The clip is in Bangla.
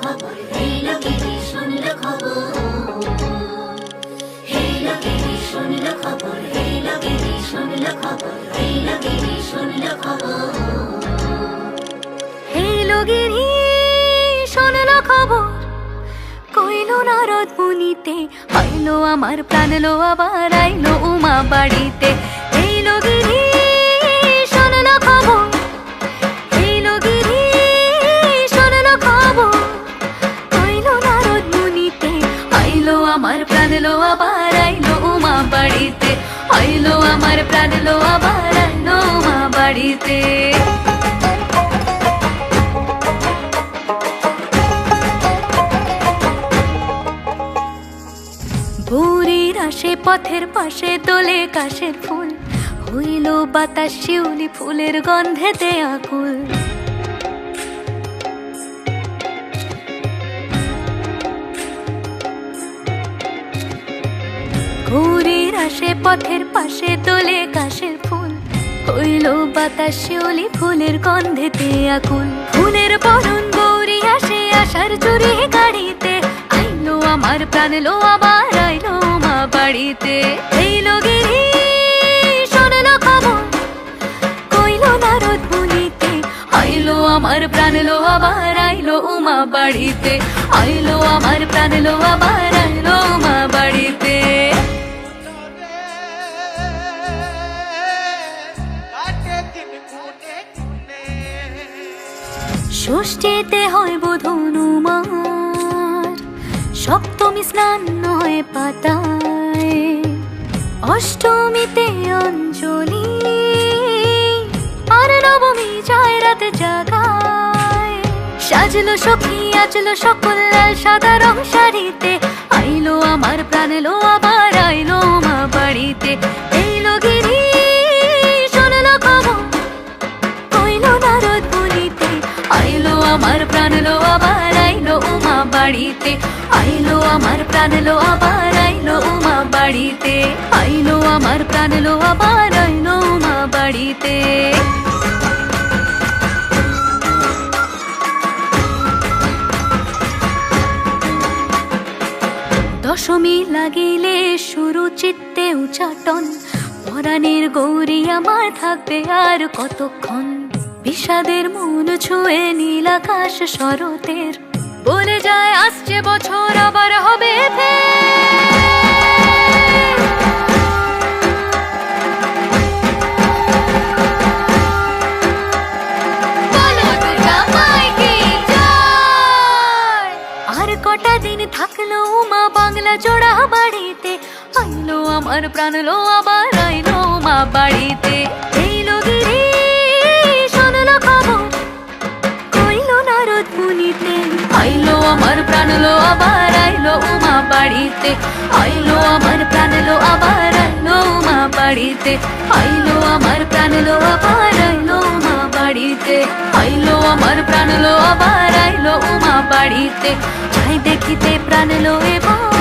খবর, এই লোকেরই শুনল খবর, এই লোকেরই শুনল খবর, এই লোকেরই শুনল খবর, এই লোকেরই শুনল খবর, এই লোকেরই শুনল খবর। কইল নারদ মুনিতে, আইলো আমার প্রাণ লো আবার আইলো উমা বাড়িতে। এই লোকেরই শুনল খবর, এই লোকেরই শুনল খবর। কইল নারদ মুনিতে, আইলো আমার প্রাণ লো আবার আইলো উমা বাড়িতে। আইলো আমার প্রাণ লো আবার আইলো উমা বাড়িতে। ভোরের আসে পথের পাশে তোলে কাশের ফুল, হইল বাতাস শিউলি ফুলের গন্ধেতে আকুল। ভোরের আসে পথের পাশে তোলে কাশের ফুল, হইল বাতাস শিউলি ফুলের গন্ধেতে আকুল। ফুলের বরণ গৌরী আসে আশার চুরি গাড়িতে, আইলো আমার প্রাণ লো আবার আইলো মা বাড়িতে। এই লোকেরই শুনল খবর, কইল নারদ মুনিতে, আইলো আমার প্রাণ লো আবার আইলো উমা বাড়িতে। আইলো আমার প্রাণ লো আবার আইলো উমা বাড়িতে। ষষ্ঠীতে হয় বোধন উমার, সপ্তমী স্নান হয় পাতায়, অষ্টমীতে অঞ্জলি, আর নবমী যায় রাতে জাগায়। সাজলো সখী আজলো সকল লাল সাদা রং শাড়িতে, আইলো আমার প্রাণ লো আবার আইলো মা বাড়িতে। এই লোকেরই শুনল খবর, কইল নারদ মুনিতে, আইলো আমার প্রাণ লো আবার আইলো উমা বাড়িতে। আইলো আমার প্রাণ লো আবার আইলো উমা বাড়িতে। আইলো আমার প্রাণ লো আবার আইলো উমা বাড়িতে। দশমী লাগিলে শুরু চিত্তে উচাটন, পরাণের গৌরী আমার থাকবে আর কতক্ষণ। বিষাদের মন ছুঁয়ে নীল আকাশ শরতের, বলে যায় আসছে বছর আবার হবে ফের। বলো দুর্গা মাইকে জয়। আর কটা দিন থাকলো উমা বাংলা জোড়া বাড়িতে, আইলো আমার প্রাণ লো আবার আইলো উমা বাড়িতে। এই লোকেরই শুনল খবর, কইল নারদ মুনিতে, আইলো আমার প্রাণ লো আবার আইলো উমা বাড়িতে। আইলো আমার প্রাণ লো আবার আইলো উমা বাড়িতে। আইলো আমার প্রাণ লো আবার আইলো উমা বাড়িতে। আইলো আমার প্রাণ লো আবার আইলো উমা বাড়িতে। যাই দেখিতে প্রাণ লো এবার